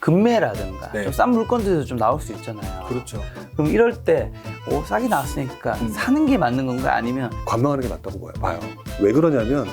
금매라든가 네. 좀 싼 물건들도 좀 나올 수 있잖아요. 그렇죠. 그럼 이럴 때 싸게 나왔으니까 사는 게 맞는 건가 아니면 관망하는 게 맞다고 봐요. 왜 그러냐면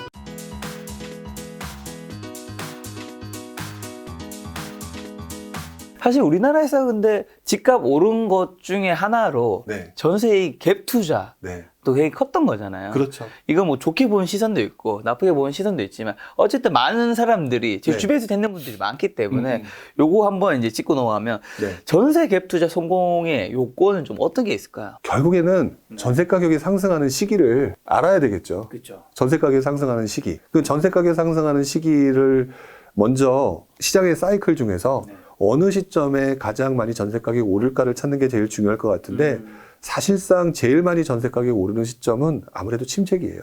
사실 우리나라에서 근데 집값 오른 것 중에 하나로 네. 전세의 갭 투자 네. 또 되게 컸던 거잖아요. 그렇죠. 이거 뭐 좋게 보는 시선도 있고 나쁘게 보는 시선도 있지만 어쨌든 많은 사람들이 제 네. 주변에서 듣는 분들이 많기 때문에 요거 한번 이제 짚고 넘어가면 네. 전세 갭 투자 성공의 요건은 좀 어떤 게 있을까요? 결국에는 전세 가격이 상승하는 시기를 알아야 되겠죠. 그렇죠. 전세 가격이 상승하는 시기. 그 전세 가격이 상승하는 시기를 먼저 시장의 사이클 중에서 네. 어느 시점에 가장 많이 전세 가격이 오를까를 찾는 게 제일 중요할 것 같은데 사실상 제일 많이 전세 가격이 오르는 시점은 아무래도 침체기예요.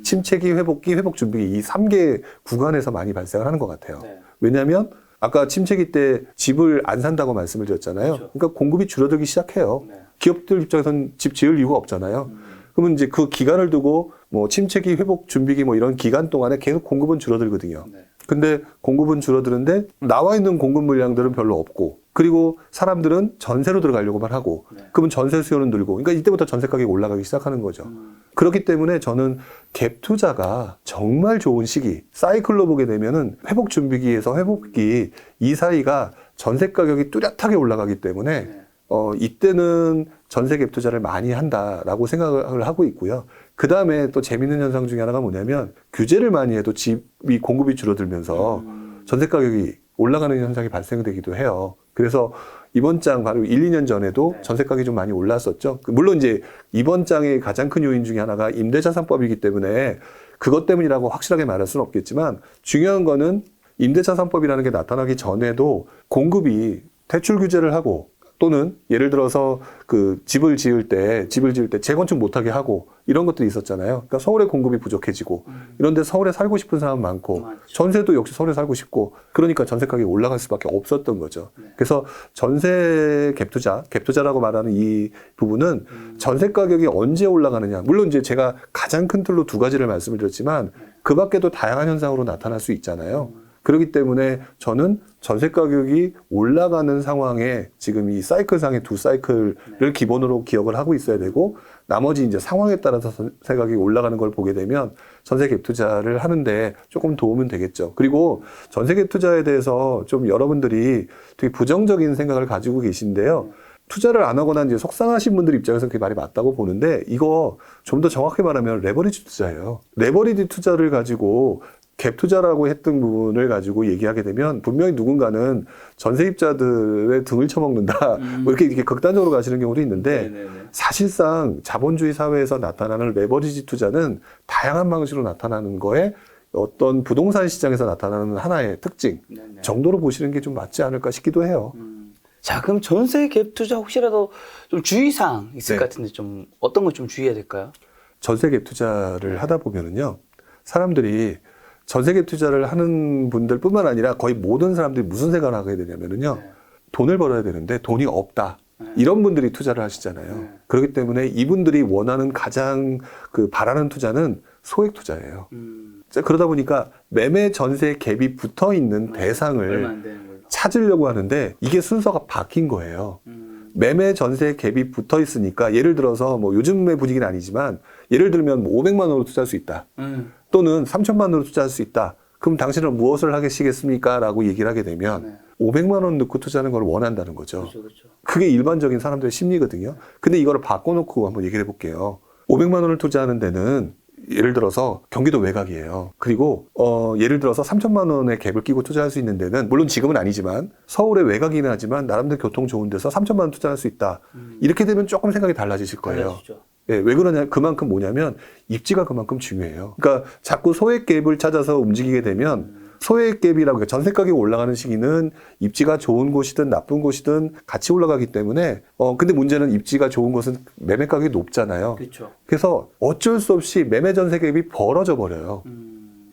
침체기, 회복기, 회복 준비기 이 3개 구간에서 많이 발생을 하는 것 같아요. 네. 왜냐하면 아까 침체기 때 집을 안 산다고 말씀을 드렸잖아요. 그렇죠. 그러니까 공급이 줄어들기 시작해요. 네. 기업들 입장에서는 집 지을 이유가 없잖아요. 그러면 이제 그 기간을 두고 뭐 침체기, 회복 준비기 뭐 이런 기간 동안에 계속 공급은 줄어들거든요. 네. 근데 공급은 줄어드는데 나와 있는 공급 물량들은 별로 없고 그리고 사람들은 전세로 들어가려고만 하고 네. 그러면 전세 수요는 늘고 그러니까 이때부터 전세 가격이 올라가기 시작하는 거죠. 그렇기 때문에 저는 갭 투자가 정말 좋은 시기 사이클로 보게 되면은 회복 준비기에서 회복기 이 사이가 전세 가격이 뚜렷하게 올라가기 때문에 네. 이때는 전세 갭 투자를 많이 한다라고 생각을 하고 있고요. 그 다음에 또 재밌는 현상 중에 하나가 뭐냐면 규제를 많이 해도 집이 공급이 줄어들면서 전세 가격이 올라가는 현상이 발생되기도 해요. 그래서 이번 장 바로 1, 2년 전에도 네. 전세 가격이 좀 많이 올랐었죠. 물론 이제 이번 장의 가장 큰 요인 중에 하나가 임대차상법이기 때문에 그것 때문이라고 확실하게 말할 수는 없겠지만 중요한 거는 임대차상법이라는 게 나타나기 전에도 공급이 대출 규제를 하고 또는 예를 들어서 그 집을 지을 때 재건축 못하게 하고 이런 것들이 있었잖아요. 그러니까 서울의 공급이 부족해지고 이런데 서울에 살고 싶은 사람 많고 맞죠. 전세도 역시 서울에 살고 싶고 그러니까 전세 가격이 올라갈 수밖에 없었던 거죠. 네. 그래서 전세 갭 투자라고 말하는 이 부분은 전세 가격이 언제 올라가느냐. 물론 이제 제가 가장 큰 틀로 두 가지를 말씀을 드렸지만 그 밖에도 다양한 현상으로 나타날 수 있잖아요. 그렇기 때문에 저는 전세 가격이 올라가는 상황에 지금 이 사이클상의 두 사이클을 기본으로 기억을 하고 있어야 되고 나머지 이제 상황에 따라서 전세 가격이 올라가는 걸 보게 되면 전세 갭 투자를 하는데 조금 도움은 되겠죠. 그리고 전세 갭 투자에 대해서 좀 여러분들이 되게 부정적인 생각을 가지고 계신데요. 투자를 안 하거나 이제 속상하신 분들 입장에서 그게 말이 맞다고 보는데 이거 좀 더 정확히 말하면 레버리지 투자예요. 레버리지 투자를 가지고 갭 투자라고 했던 부분을 가지고 얘기하게 되면 분명히 누군가는 전세입자들의 등을 쳐먹는다. 뭐 이렇게 극단적으로 가시는 경우도 있는데 네네네. 사실상 자본주의 사회에서 나타나는 레버리지 투자는 다양한 방식으로 나타나는 거에 어떤 부동산 시장에서 나타나는 하나의 특징 네네. 정도로 보시는 게 좀 맞지 않을까 싶기도 해요. 자, 그럼 전세 갭 투자 혹시라도 좀 주의사항 있을 네. 것 같은데 좀 어떤 걸 좀 주의해야 될까요? 전세 갭 투자를 하다 보면은요, 사람들이 전세 갭 투자를 하는 분들 뿐만 아니라 거의 모든 사람들이 무슨 생각을 하게 되냐면은요, 네. 돈을 벌어야 되는데 돈이 없다. 이런 분들이 투자를 하시잖아요. 네. 그렇기 때문에 이분들이 원하는 가장 바라는 투자는 소액 투자예요. 자, 그러다 보니까 매매 전세 갭이 붙어 있는 얼마 대상을 안 되는 걸로. 찾으려고 하는데 이게 순서가 바뀐 거예요. 매매 전세 갭이 붙어 있으니까 예를 들어서 뭐 요즘의 분위기는 아니지만 예를 들면 뭐 500만 원으로 투자할 수 있다. 또는 3천만 원으로 투자할 수 있다. 그럼 당신은 무엇을 하시겠습니까? 라고 얘기를 하게 되면 네. 500만 원 넣고 투자하는 걸 원한다는 거죠. 그렇죠, 그렇죠. 그게 일반적인 사람들의 심리거든요. 근데 이거를 바꿔놓고 한번 얘기를 해볼게요. 500만 원을 투자하는 데는 예를 들어서 경기도 외곽이에요. 그리고 예를 들어서 3천만 원의 갭을 끼고 투자할 수 있는 데는 물론 지금은 아니지만 서울의 외곽이긴 하지만 나름대로 교통 좋은 데서 3천만 원 투자할 수 있다. 이렇게 되면 조금 생각이 달라지실 거예요. 달라지죠. 예, 왜 그러냐? 그만큼 뭐냐면 입지가 그만큼 중요해요. 그러니까 자꾸 소액 갭을 찾아서 움직이게 되면 소액 갭이라고 그러니까 전세 가격이 올라가는 시기는 입지가 좋은 곳이든 나쁜 곳이든 같이 올라가기 때문에 근데 문제는 입지가 좋은 곳은 매매 가격이 높잖아요. 그렇죠. 그래서 어쩔 수 없이 매매 전세 갭이 벌어져 버려요.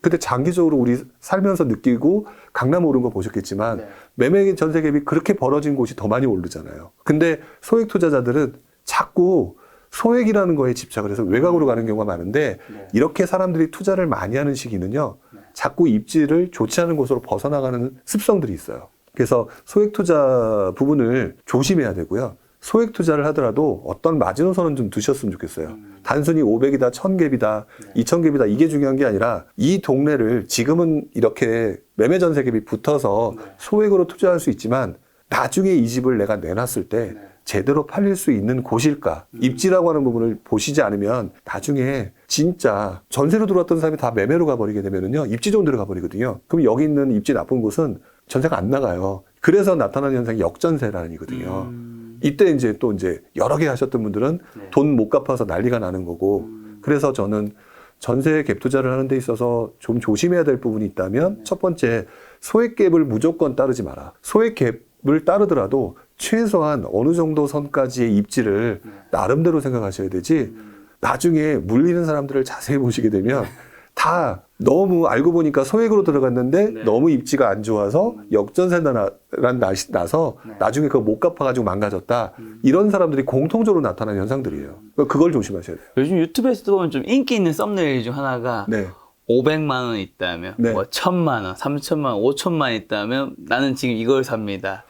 근데 장기적으로 우리 살면서 느끼고 강남 오른 거 보셨겠지만 네. 매매 전세 갭이 그렇게 벌어진 곳이 더 많이 오르잖아요. 근데 소액 투자자들은 자꾸 소액이라는 거에 집착을 해서 외곽으로 가는 경우가 많은데 네. 이렇게 사람들이 투자를 많이 하는 시기는요. 네. 자꾸 입지를 좋지 않은 곳으로 벗어나가는 습성들이 있어요. 그래서 소액 투자 부분을 조심해야 되고요. 소액 투자를 하더라도 어떤 마지노선은 좀 두셨으면 좋겠어요. 단순히 500이다, 1000갭이다, 2000갭이다 이게 중요한 게 아니라 이 동네를 지금은 이렇게 매매 전세 갭이 붙어서 소액으로 투자할 수 있지만 나중에 이 집을 내가 내놨을 때 제대로 팔릴 수 있는 곳일까? 입지라고 하는 부분을 보시지 않으면 나중에 진짜 전세로 들어왔던 사람이 다 매매로 가버리게 되면은요, 입지 좋은 데로 가버리거든요. 그럼 여기 있는 입지 나쁜 곳은 전세가 안 나가요. 그래서 나타나는 현상이 역전세라는 거거든요. 이때 이제 또 이제 여러 개 하셨던 분들은 돈 못 갚아서 난리가 나는 거고, 그래서 저는 전세 갭 투자를 하는 데 있어서 좀 조심해야 될 부분이 있다면 첫 번째, 소액 갭을 무조건 따르지 마라. 소액 갭을 따르더라도 최소한 어느 정도 선까지의 입지를 나름대로 생각하셔야 되지, 나중에 물리는 사람들을 자세히 보시게 되면 다 너무 알고 보니까 소액으로 들어갔는데 너무 입지가 안 좋아서 역전세란 나서 나중에 그거 못 갚아가지고 망가졌다. 이런 사람들이 공통적으로 나타나는 현상들이에요. 그걸 조심하셔야 돼요. 요즘 유튜브에서도 보면 좀 인기 있는 썸네일 중 하나가 500만 원 있다면, 뭐 1000만 원, 3000만 원, 5천만 원 있다면 나는 지금 이걸 삽니다.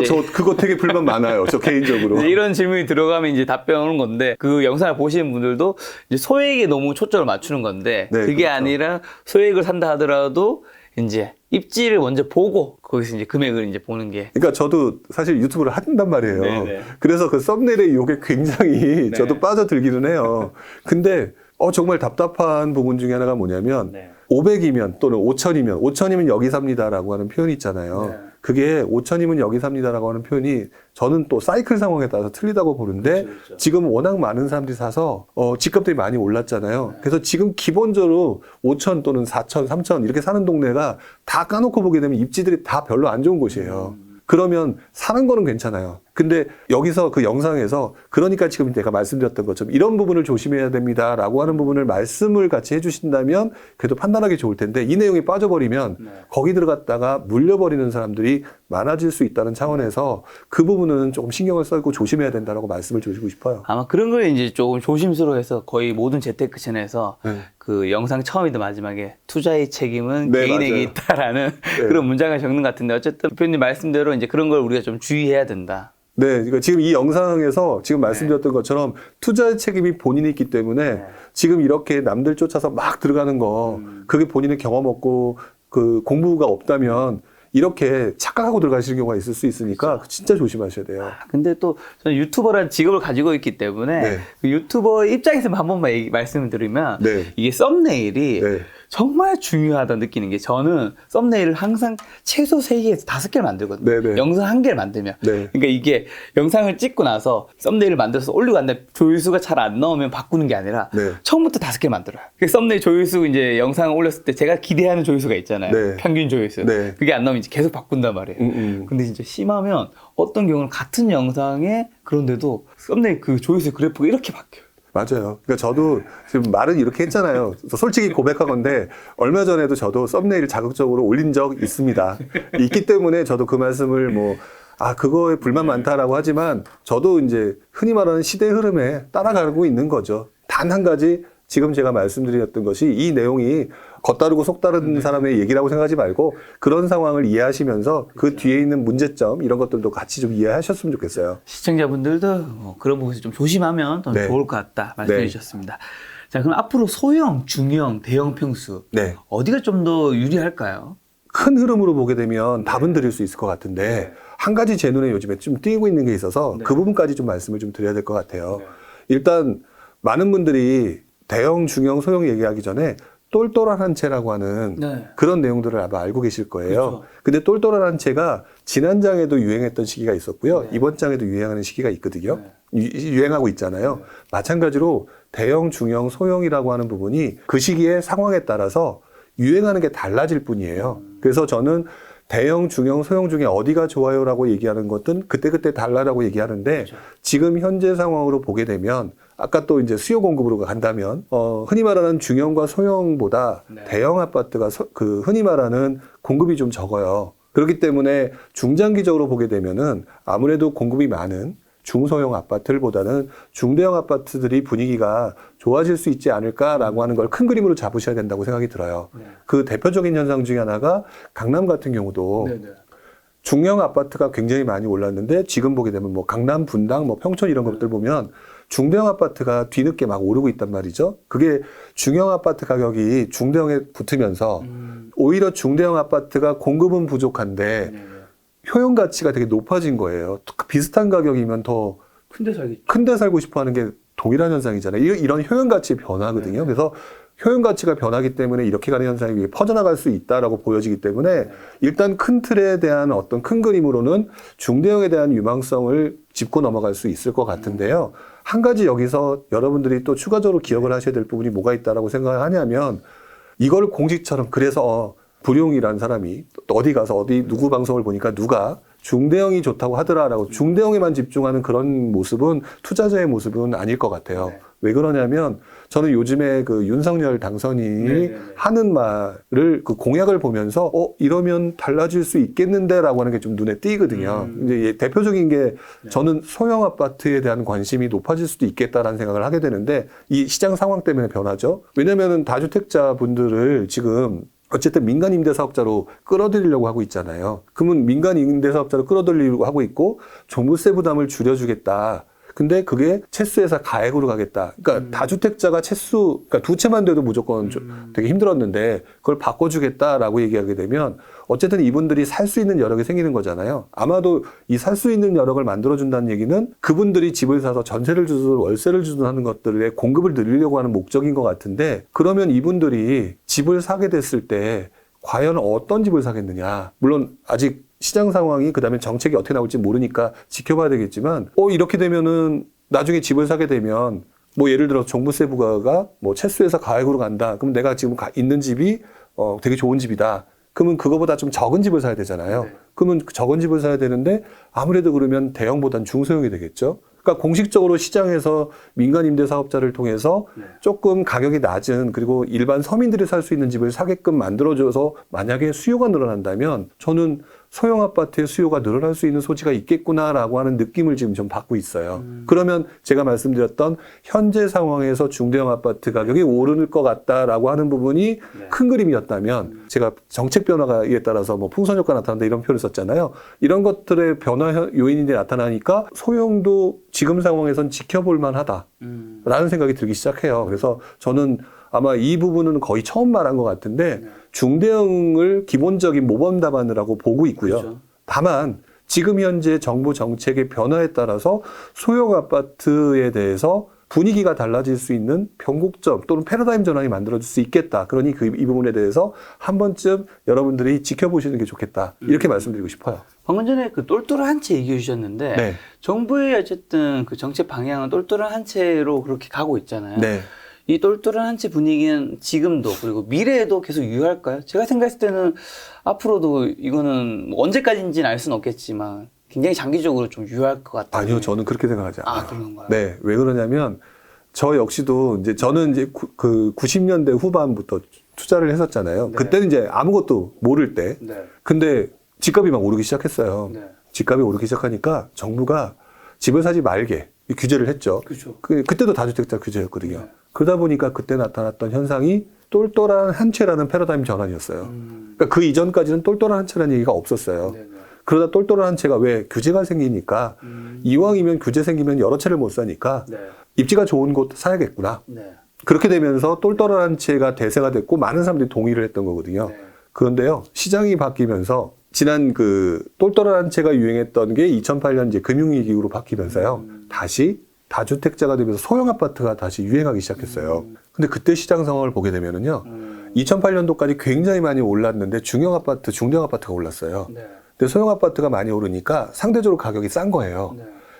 저 그거 되게 불만 많아요. 저 개인적으로. 이런 질문이 들어가면 이제 답변 오는 건데, 그 영상을 보시는 분들도 이제 소액에 너무 초점을 맞추는 건데, 그게 그렇죠. 아니라 소액을 산다 하더라도 이제 입지를 먼저 보고 거기서 이제 금액을 이제 보는 게. 그러니까 저도 사실 유튜브를 한단 말이에요. 네네. 그래서 그 썸네일의 욕에 굉장히 저도 빠져들기는 해요. 근데 정말 답답한 부분 중에 하나가 뭐냐면 500이면 또는 5000이면 여기 삽니다라고 하는 표현이 있잖아요. 그게 5000이면 여기 삽니다라고 하는 표현이 저는 또 사이클 상황에 따라서 틀리다고 보는데, 그렇죠. 지금 워낙 많은 사람들이 사서 집값들이 많이 올랐잖아요. 그래서 지금 기본적으로 5000 또는 4000, 3000 이렇게 사는 동네가 다 까놓고 보게 되면 입지들이 다 별로 안 좋은 곳이에요. 그러면 사는 거는 괜찮아요. 근데 여기서 그 영상에서 그러니까 지금 제가 말씀드렸던 것처럼 이런 부분을 조심해야 됩니다라고 하는 부분을 말씀을 같이 해주신다면 그래도 판단하기 좋을 텐데, 이 내용이 빠져버리면 거기 들어갔다가 물려버리는 사람들이 많아질 수 있다는 차원에서 그 부분은 조금 신경을 쓰고 조심해야 된다라고 말씀을 드리고 싶어요. 아마 그런 걸 이제 조금 조심스러워해서 거의 모든 재테크 채널에서 그 영상 처음이든 마지막에 투자의 책임은 개인에게 맞아요. 있다라는 그런 문장을 적는 것 같은데, 어쨌든 대표님 말씀대로 이제 그런 걸 우리가 좀 주의해야 된다. 네, 그러니까 지금 이 영상에서 지금 말씀드렸던 것처럼 투자의 책임이 본인이 있기 때문에 지금 이렇게 남들 쫓아서 막 들어가는 거, 그게 본인의 경험 없고 그 공부가 없다면 이렇게 착각하고 들어가시는 경우가 있을 수 있으니까 진짜 조심하셔야 돼요. 근데 또 저는 유튜버라는 직업을 가지고 있기 때문에 그 유튜버 입장에서 한 번만 말씀을 드리면 이게 썸네일이 정말 중요하다 느끼는 게, 저는 썸네일을 항상 최소 3개에서 5개를 만들거든요. 영상 1개를 만들면. 그러니까 이게 영상을 찍고 나서 썸네일을 만들어서 올리고 왔는데 조회수가 잘 안 나오면 바꾸는 게 아니라 처음부터 5개를 만들어요. 그 썸네일 조회수 이제 영상을 올렸을 때 제가 기대하는 조회수가 있잖아요. 평균 조회수. 그게 안 나오면 이제 계속 바꾼단 말이에요. 근데 진짜 심하면 어떤 경우는 같은 영상에 그런데도 썸네일 그 조회수 그래프가 이렇게 바뀌어요. 맞아요. 그러니까 저도 지금 말은 이렇게 했잖아요. 솔직히 고백하건데 얼마 전에도 저도 썸네일 자극적으로 올린 적 있습니다. 있기 때문에 저도 그 말씀을 그거에 불만 많다라고 하지만 저도 이제 흔히 말하는 시대의 흐름에 따라가고 있는 거죠. 단 한 가지 지금 제가 말씀드렸던 것이, 이 내용이 겉다르고 속다른 사람의 얘기라고 생각하지 말고 그런 상황을 이해하시면서 그 뒤에 있는 문제점 이런 것들도 같이 좀 이해하셨으면 좋겠어요. 시청자분들도 그런 부분에서 좀 조심하면 더 좋을 것 같다 말씀해 주셨습니다. 자, 그럼 앞으로 소형, 중형, 대형 평수 어디가 좀 더 유리할까요? 큰 흐름으로 보게 되면 답은 드릴 수 있을 것 같은데 한 가지 제 눈에 요즘에 좀 띄고 있는 게 있어서 그 부분까지 좀 말씀을 좀 드려야 될 것 같아요. 일단 많은 분들이 대형, 중형, 소형 얘기하기 전에 똘똘한 한 채라고 하는 그런 내용들을 아마 알고 계실 거예요. 근데 똘똘한 한 채가 지난 장에도 유행했던 시기가 있었고요. 이번 장에도 유행하는 시기가 있거든요. 유행하고 있잖아요. 마찬가지로 대형, 중형, 소형이라고 하는 부분이 그 시기의 상황에 따라서 유행하는 게 달라질 뿐이에요. 그래서 저는 대형, 중형, 소형 중에 어디가 좋아요라고 얘기하는 것은 그때그때 달라라고 얘기하는데, 지금 현재 상황으로 보게 되면 아까 또 이제 수요 공급으로 간다면 흔히 말하는 중형과 소형보다 대형 아파트가 흔히 말하는 공급이 좀 적어요. 그렇기 때문에 중장기적으로 보게 되면은 아무래도 공급이 많은 중소형 아파트들보다는 중대형 아파트들이 분위기가 좋아질 수 있지 않을까라고 하는 걸 큰 그림으로 잡으셔야 된다고 생각이 들어요. 그 대표적인 현상 중에 하나가 강남 같은 경우도 중형 아파트가 굉장히 많이 올랐는데 지금 보게 되면 뭐 강남, 분당, 뭐 평촌 이런 것들 보면 중대형 아파트가 뒤늦게 막 오르고 있단 말이죠. 그게 중형 아파트 가격이 중대형에 붙으면서 오히려 중대형 아파트가 공급은 부족한데 효용 가치가 되게 높아진 거예요. 비슷한 가격이면 더 큰데 살고 싶어 하는 게 동일한 현상이잖아요. 이런 효용 가치의 변화거든요. 그래서 효용 가치가 변하기 때문에 이렇게 가는 현상이 퍼져나갈 수 있다라고 보여지기 때문에 일단 큰 틀에 대한 어떤 큰 그림으로는 중대형에 대한 유망성을 짚고 넘어갈 수 있을 것 같은데요. 한 가지 여기서 여러분들이 또 추가적으로 기억을 하셔야 될 부분이 뭐가 있다라고 생각을 하냐면 이걸 공식처럼 그래서 불용이라는 사람이 어디 가서 어디 누구 방송을 보니까 누가 중대형이 좋다고 하더라라고 중대형에만 집중하는 그런 모습은 투자자의 모습은 아닐 것 같아요. 네. 왜 그러냐면 저는 요즘에 그 윤석열 당선인이 하는 말을 그 공약을 보면서 이러면 달라질 수 있겠는데라고 하는 게 좀 눈에 띄거든요. 이제 대표적인 게 저는 소형 아파트에 대한 관심이 높아질 수도 있겠다라는 생각을 하게 되는데 이 시장 상황 때문에 변하죠. 왜냐면은 다주택자 분들을 지금 어쨌든 민간 임대사업자로 끌어들이려고 하고 있잖아요. 그러면 민간 임대사업자로 끌어들이려고 하고 있고 종부세 부담을 줄여주겠다. 근데 그게 채수에서 가액으로 가겠다. 그러니까 다주택자가 그러니까 두 채만 돼도 무조건 되게 힘들었는데 그걸 바꿔주겠다라고 얘기하게 되면 어쨌든 이분들이 살 수 있는 여력이 생기는 거잖아요. 아마도 이 살 수 있는 여력을 만들어준다는 얘기는 그분들이 집을 사서 전세를 주든 월세를 주든 하는 것들의 공급을 늘리려고 하는 목적인 것 같은데 그러면 이분들이 집을 사게 됐을 때 과연 어떤 집을 사겠느냐. 물론 아직 시장 상황이 그다음에 정책이 어떻게 나올지 모르니까 지켜봐야 되겠지만 이렇게 되면은 나중에 집을 사게 되면 뭐 예를 들어 종부세 부과가 뭐 채수에서 가액으로 간다. 그럼 내가 지금 있는 집이 되게 좋은 집이다. 그러면 그거보다 좀 적은 집을 사야 되잖아요. 그러면 적은 집을 사야 되는데 아무래도 그러면 대형보단 중소형이 되겠죠. 그러니까 공식적으로 시장에서 민간 임대 사업자를 통해서 조금 가격이 낮은 그리고 일반 서민들이 살 수 있는 집을 사게끔 만들어줘서 만약에 수요가 늘어난다면 저는 소형 아파트의 수요가 늘어날 수 있는 소지가 있겠구나라고 하는 느낌을 지금 좀 받고 있어요. 그러면 제가 말씀드렸던 현재 상황에서 중대형 아파트 가격이 오를 것 같다라고 하는 부분이 큰 그림이었다면 제가 정책 변화에 따라서 뭐 풍선 효과 나타난다 이런 표현을 썼잖아요. 이런 것들의 변화 요인이 나타나니까 소형도 지금 상황에선 지켜볼 만하다라는 생각이 들기 시작해요. 그래서 저는 아마 이 부분은 거의 처음 말한 것 같은데 중대형을 기본적인 모범 답안이라고 보고 있고요. 그렇죠. 다만 지금 현재 정부 정책의 변화에 따라서 소형 아파트에 대해서 분위기가 달라질 수 있는 변곡점 또는 패러다임 전환이 만들어질 수 있겠다. 그러니 이 부분에 대해서 한 번쯤 여러분들이 지켜보시는 게 좋겠다. 이렇게 말씀드리고 싶어요. 방금 전에 그 똘똘한 한 채 얘기해 주셨는데 정부의 어쨌든 그 정책 방향은 똘똘한 한 채로 그렇게 가고 있잖아요. 이 똘똘한 한 채 분위기는 지금도 그리고 미래에도 계속 유효할까요? 제가 생각했을 때는 앞으로도 이거는 뭐 언제까지인지는 알 수는 없겠지만 굉장히 장기적으로 좀 유효할 것 같아요. 아니요, 저는 그렇게 생각하지 않아요. 아, 그런가요? 네, 왜 그러냐면 저 역시도 저는 그 90년대 후반부터 투자를 했었잖아요. 그때는 이제 아무것도 모를 때. 근데 집값이 막 오르기 시작했어요. 집값이 오르기 시작하니까 정부가 집을 사지 말게 규제를 했죠. 그렇죠. 그때도 다주택자 규제였거든요. 그러다 보니까 그때 나타났던 현상이 똘똘한 한 채라는 패러다임 전환이었어요. 그러니까 그 이전까지는 똘똘한 한 채라는 얘기가 없었어요. 그러다 똘똘한 한 채가 왜 규제가 생기니까 이왕이면 규제 생기면 여러 채를 못 사니까 입지가 좋은 곳 사야겠구나. 그렇게 되면서 똘똘한 한 채가 대세가 됐고 많은 사람들이 동의를 했던 거거든요. 그런데요, 시장이 바뀌면서 지난 그 똘똘한 한 채가 유행했던 게 2008년 이제 금융위기 이후로 바뀌면서요. 다시 다주택자가 되면서 소형 아파트가 다시 유행하기 시작했어요. 근데 그때 시장 상황을 보게 되면은요. 2008년도까지 굉장히 많이 올랐는데 중형 아파트, 중대형 아파트가 올랐어요. 근데 소형 아파트가 많이 오르니까 상대적으로 가격이 싼 거예요.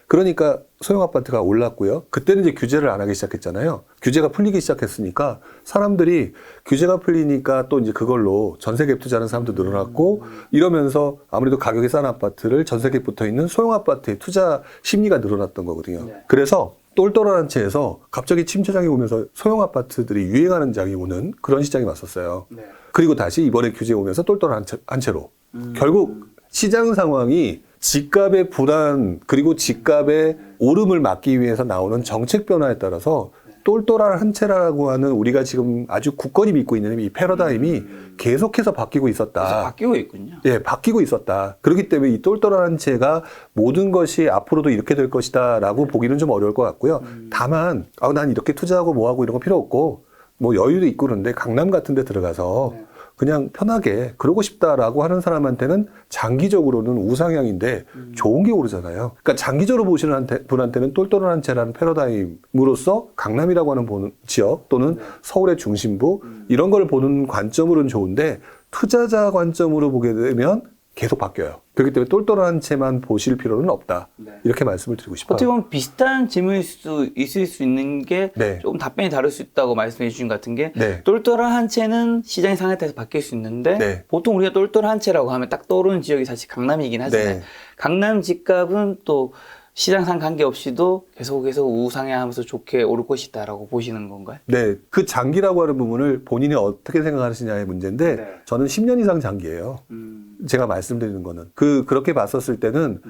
그러니까 소형 아파트가 올랐고요. 그때는 이제 규제를 안 하기 시작했잖아요. 규제가 풀리기 시작했으니까 사람들이 규제가 풀리니까 또 이제 그걸로 전세갭 투자하는 사람도 늘어났고 이러면서 아무래도 가격이 싼 아파트를 전세갭 붙어 있는 소형 아파트에 투자 심리가 늘어났던 거거든요. 그래서 똘똘한 한 채에서 갑자기 침체장이 오면서 소형 아파트들이 유행하는 장이 오는 그런 시장이 왔었어요. 그리고 다시 이번에 규제 오면서 똘똘한 한 채로. 결국 시장 상황이 집값의 불안 그리고 집값의 오름을 막기 위해서 나오는 정책 변화에 따라서 똘똘한 한 채라고 하는 우리가 지금 아주 굳건히 믿고 있는 이 패러다임이 계속해서 바뀌고 있었다. 계속 바뀌고 있군요. 예, 바뀌고 있었다. 그렇기 때문에 이 똘똘한 한 채가 모든 것이 앞으로도 이렇게 될 것이다라고 보기는 좀 어려울 것 같고요. 다만 난 이렇게 투자하고 뭐하고 이런 거 필요 없고 뭐 여유도 있고 그런데 강남 같은 데 들어가서 그냥 편하게 그러고 싶다라고 하는 사람한테는 장기적으로는 우상향인데 좋은 게 오르잖아요. 그러니까 장기적으로 보시는 분한테는 똘똘한 한 채라는 패러다임으로서 강남이라고 하는 지역 또는 서울의 중심부 이런 걸 보는 관점으로는 좋은데 투자자 관점으로 보게 되면 계속 바뀌어요. 그렇기 때문에 똘똘한 채만 보실 필요는 없다. 이렇게 말씀을 드리고 싶어요. 어떻게 보면 비슷한 질문일 수 있을 수 있는 게 네. 조금 답변이 다를 수 있다고 말씀해 주신 것 같은 게 네. 똘똘한 한 채는 시장의 상황에 따라서 바뀔 수 있는데 네. 보통 우리가 똘똘한 한 채라고 하면 딱 떠오르는 지역이 사실 강남이긴 하잖아요. 네. 강남 집값은 또 시장상 관계없이도 계속해서 우상향하면서 좋게 오를 것이다라고 보시는 건가요? 네. 그 장기라고 하는 부분을 본인이 어떻게 생각하시냐의 문제인데 네. 저는 10년 이상 장기예요. 제가 말씀드리는 거는. 그렇게 봤었을 때는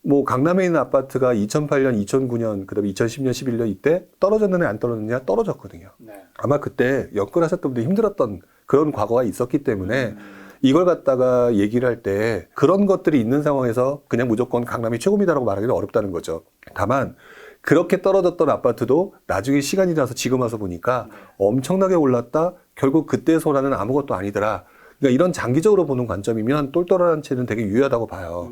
뭐 강남에 있는 아파트가 2008년, 2009년, 그다음에 2010년, 11년 이때 떨어졌느냐 안 떨어졌느냐 떨어졌거든요. 아마 그때 연끌하셨던 분들이 힘들었던 그런 과거가 있었기 때문에 이걸 갖다가 얘기를 할 때 그런 것들이 있는 상황에서 그냥 무조건 강남이 최고입니다라고 말하기는 어렵다는 거죠. 다만 그렇게 떨어졌던 아파트도 나중에 시간이 지나서 지금 와서 보니까 엄청나게 올랐다. 결국 그때 소라는 아무것도 아니더라. 그러니까 이런 장기적으로 보는 관점이면 똘똘한 채는 되게 유효하다고 봐요.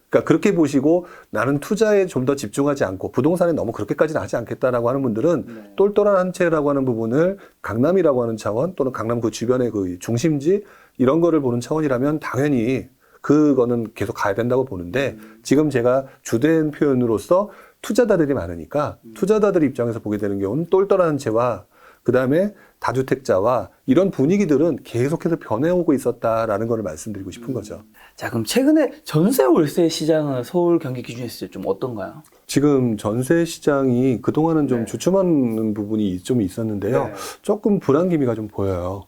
그러니까 그렇게 보시고 나는 투자에 좀 더 집중하지 않고 부동산에 너무 그렇게까지는 하지 않겠다라고 하는 분들은 똘똘한 한 채라고 하는 부분을 강남이라고 하는 차원 또는 강남 그 주변의 그 중심지 이런 거를 보는 차원이라면 당연히 그거는 계속 가야 된다고 보는데 지금 제가 주된 표현으로서 투자자들이 많으니까 투자자들 입장에서 보게 되는 경우는 똘똘한 채와 그다음에 다주택자와 이런 분위기들은 계속해서 변해오고 있었다라는 걸 말씀드리고 싶은 거죠. 자, 그럼 최근에 전세 월세 시장은 서울 경기 기준에서 좀 어떤가요? 지금 전세 시장이 그동안은 좀 주춤하는 부분이 좀 있었는데요. 조금 불안기미가 좀 보여요.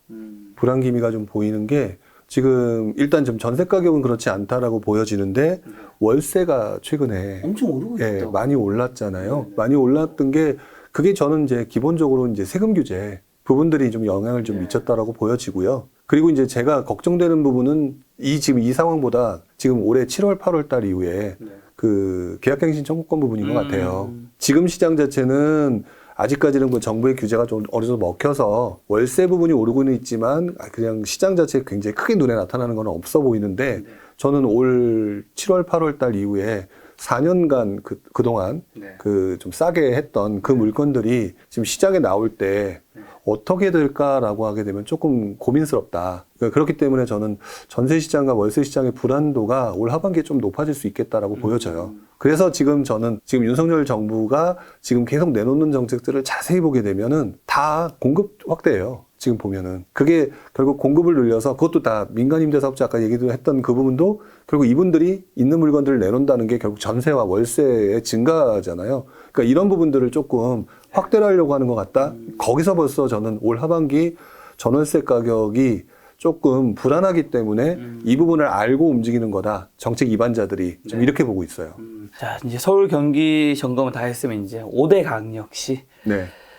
불안기미가 좀 보이는 게 지금 일단 좀 전세 가격은 그렇지 않다라고 보여지는데 월세가 최근에 엄청 오르고 있다. 많이 올랐잖아요. 많이 올랐던 게 그게 저는 이제 기본적으로 이제 세금 규제 부분들이 좀 영향을 좀 미쳤다라고 보여지고요. 그리고 이제 제가 걱정되는 부분은 지금 이 상황보다 지금 올해 7월, 8월 달 이후에 그 계약갱신 청구권 부분인 것 같아요. 지금 시장 자체는 아직까지는 그 정부의 규제가 좀 어느 정도 먹혀서 월세 부분이 오르고는 있지만 그냥 시장 자체에 굉장히 크게 눈에 나타나는 건 없어 보이는데 저는 올 7월, 8월 달 이후에 4년간 그동안 그 좀 싸게 했던 그 물건들이 지금 시장에 나올 때 어떻게 될까라고 하게 되면 조금 고민스럽다. 그러니까 그렇기 때문에 저는 전세 시장과 월세 시장의 불안도가 올 하반기에 좀 높아질 수 있겠다라고 보여져요. 그래서 지금 저는 지금 윤석열 정부가 지금 계속 내놓는 정책들을 자세히 보게 되면은 다 공급 확대예요. 지금 보면은 그게 결국 공급을 늘려서 그것도 다 민간 임대사업자 아까 얘기도 했던 그 부분도 결국 이분들이 있는 물건들을 내놓는다는 게 결국 전세와 월세의 증가잖아요. 그러니까 이런 부분들을 조금 확대를 하려고 하는 것 같다. 거기서 벌써 저는 올 하반기 전월세 가격이 조금 불안하기 때문에 이 부분을 알고 움직이는 거다. 정책 이반자들이 좀 이렇게 보고 있어요. 자, 이제 서울 경기 점검을 다 했으면 이제 5대 강력시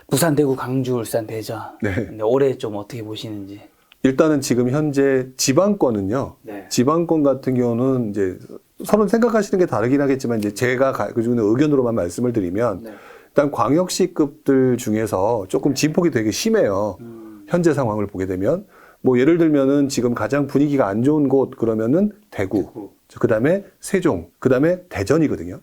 부산, 대구, 강주, 울산, 대전. 근데 올해 좀 어떻게 보시는지. 일단은 지금 현재 지방권은요. 지방권 같은 경우는 이제 서로 생각하시는 게 다르긴 하겠지만 이제 제가 그중에 의견으로만 말씀을 드리면 일단 광역시급들 중에서 조금 진폭이 되게 심해요. 현재 상황을 보게 되면 뭐 예를 들면은 지금 가장 분위기가 안 좋은 곳 그러면은 대구. 그다음에 세종, 그다음에 대전이거든요.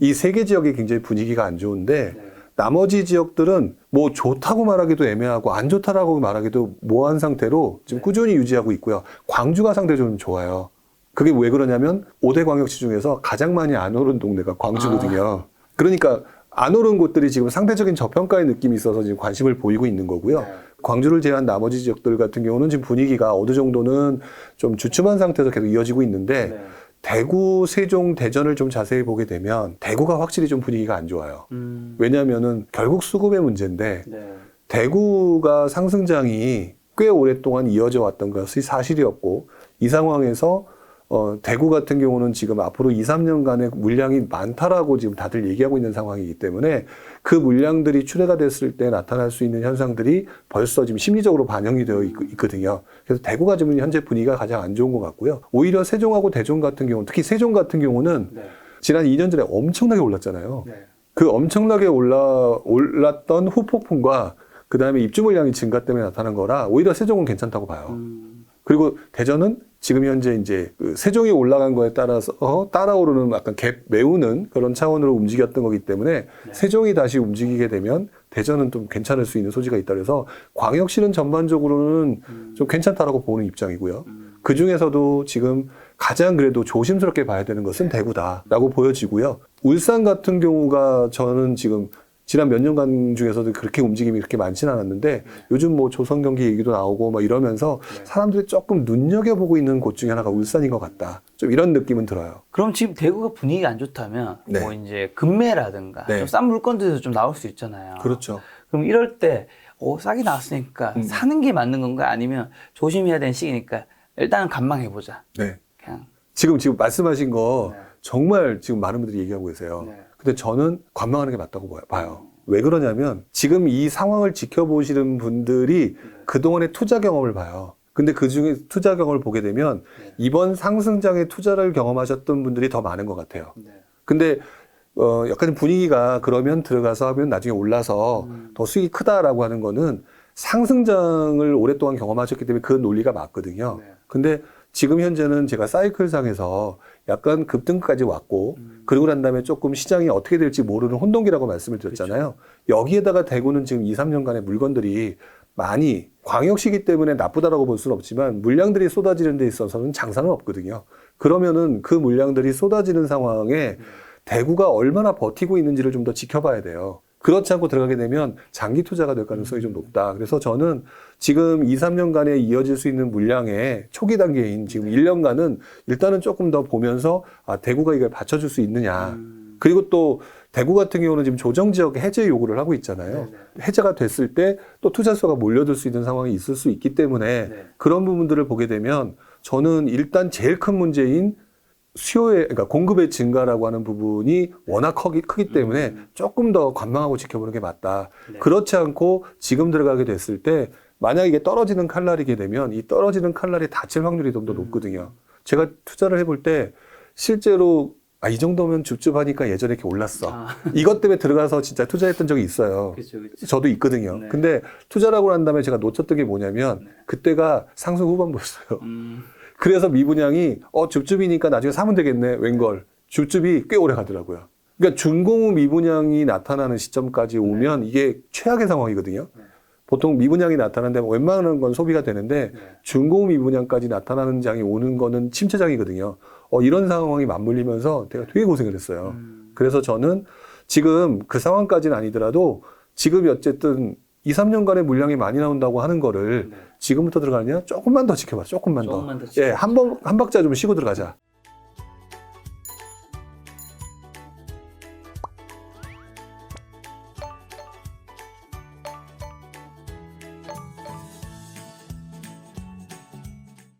이 세 개 지역이 굉장히 분위기가 안 좋은데 나머지 지역들은 뭐 좋다고 말하기도 애매하고 안 좋다라고 말하기도 모호한 상태로 지금 꾸준히 유지하고 있고요. 광주가 상대적으로 좀 좋아요. 그게 왜 그러냐면 5대 광역시 중에서 가장 많이 안 오른 동네가 광주거든요. 그러니까 안 오른 곳들이 지금 상대적인 저평가의 느낌이 있어서 지금 관심을 보이고 있는 거고요. 광주를 제외한 나머지 지역들 같은 경우는 지금 분위기가 어느 정도는 좀 주춤한 상태에서 계속 이어지고 있는데 대구, 세종, 대전을 좀 자세히 보게 되면 대구가 확실히 좀 분위기가 안 좋아요. 왜냐하면은 결국 수급의 문제인데 대구가 상승장이 꽤 오랫동안 이어져 왔던 것이 사실이었고 이 상황에서 대구 같은 경우는 지금 앞으로 2, 3년간의 물량이 많다라고 지금 다들 얘기하고 있는 상황이기 때문에 그 물량들이 출하가 됐을 때 나타날 수 있는 현상들이 벌써 지금 심리적으로 반영이 되어 있거든요. 그래서 대구가 지금 현재 분위기가 가장 안 좋은 것 같고요. 오히려 세종하고 대전 같은 경우, 특히 세종 같은 경우는 네. 지난 2년 전에 엄청나게 올랐잖아요. 네. 그 엄청나게 올랐던 후폭풍과 그 다음에 입주 물량이 증가 때문에 나타난 거라 오히려 세종은 괜찮다고 봐요. 그리고 대전은 지금 현재 이제 그 세종이 올라간 거에 따라서 따라오르는 약간 갭 메우는 그런 차원으로 움직였던 거기 때문에 네. 세종이 다시 움직이게 되면 대전은 좀 괜찮을 수 있는 소지가 있다 그래서 광역시는 전반적으로는 좀 괜찮다라고 보는 입장이고요. 그 중에서도 지금 가장 그래도 조심스럽게 봐야 되는 것은 대구다라고 보여지고요. 울산 같은 경우가 저는 지금 지난 몇 년간 중에서도 그렇게 움직임이 그렇게 많지는 않았는데 요즘 뭐 조선 경기 얘기도 나오고 막 이러면서 사람들이 조금 눈여겨보고 있는 곳 중에 하나가 울산인 것 같다. 좀 이런 느낌은 들어요. 그럼 지금 대구가 분위기가 안 좋다면 네. 뭐 이제 금매라든가 네. 좀 싼 물건들도 좀 나올 수 있잖아요. 그렇죠. 그럼 이럴 때 싸게 나왔으니까 사는 게 맞는 건가 아니면 조심해야 되는 시기니까 일단은 관망해보자. 네. 그냥. 지금 말씀하신 거 네. 정말 지금 많은 분들이 얘기하고 계세요. 네. 근데 저는 관망하는 게 맞다고 봐요. 왜 그러냐면 지금 이 상황을 지켜보시는 분들이 그동안의 투자 경험을 봐요. 근데 그 중에 투자 경험을 보게 되면 이번 상승장의 투자를 경험하셨던 분들이 더 많은 것 같아요. 근데 약간 분위기가 그러면 들어가서 하면 나중에 올라서 더 수익이 크다라고 하는 거는 상승장을 오랫동안 경험하셨기 때문에 그 논리가 맞거든요. 근데 지금 현재는 제가 사이클상에서 약간 급등까지 왔고 그러고 난 다음에 조금 시장이 어떻게 될지 모르는 혼동기라고 말씀을 드렸잖아요. 여기에다가 대구는 지금 2, 3년간의 물건들이 많이 광역시기 때문에 나쁘다라고 볼 수는 없지만 물량들이 쏟아지는 데 있어서는 장사는 없거든요. 그러면은 그 물량들이 쏟아지는 상황에 대구가 얼마나 버티고 있는지를 좀 더 지켜봐야 돼요. 그렇지 않고 들어가게 되면 장기 투자가 될 가능성이 좀 높다. 그래서 저는 지금 2, 3년간에 이어질 수 있는 물량의 초기 단계인 지금 1년간은 일단은 조금 더 보면서 대구가 이걸 받쳐줄 수 있느냐. 그리고 또 대구 같은 경우는 지금 조정지역 해제 요구를 하고 있잖아요. 해제가 됐을 때 또 투자수가 몰려들 수 있는 상황이 있을 수 있기 때문에 그런 부분들을 보게 되면 저는 일단 제일 큰 문제인 그러니까 공급의 증가라고 하는 부분이 워낙 크기 때문에 조금 더 관망하고 지켜보는 게 맞다. 그렇지 않고 지금 들어가게 됐을 때 만약 이게 떨어지는 칼날이게 되면 이 떨어지는 칼날이 닫힐 확률이 좀 더 높거든요. 제가 투자를 해볼 때 실제로 이 정도면 줍줍하니까 예전에 이렇게 올랐어. 이것 때문에 들어가서 진짜 투자했던 적이 있어요. 그쵸. 저도 있거든요. 네. 근데 투자라고 난 다음에 제가 놓쳤던 게 뭐냐면 그때가 상승 후반부였어요. 그래서 미분양이 줍줍이니까 나중에 사면 되겠네. 웬걸. 줍줍이 꽤 오래 가더라고요. 그러니까 준공후 미분양이 나타나는 시점까지 오면 이게 최악의 상황이거든요. 보통 미분양이 나타나는데 웬만한 건 소비가 되는데 준공후 미분양까지 나타나는 장이 오는 거는 침체장이거든요. 이런 상황이 맞물리면서 제가 되게 고생을 했어요. 그래서 저는 지금 그 상황까지는 아니더라도 지금 어쨌든 2, 3년간의 물량이 많이 나온다고 하는 거를 지금부터 들어가느냐? 조금만 더 지켜봐. 조금만 더. 조금만 더 지켜봐. 예, 한 박자 좀 쉬고 들어가자.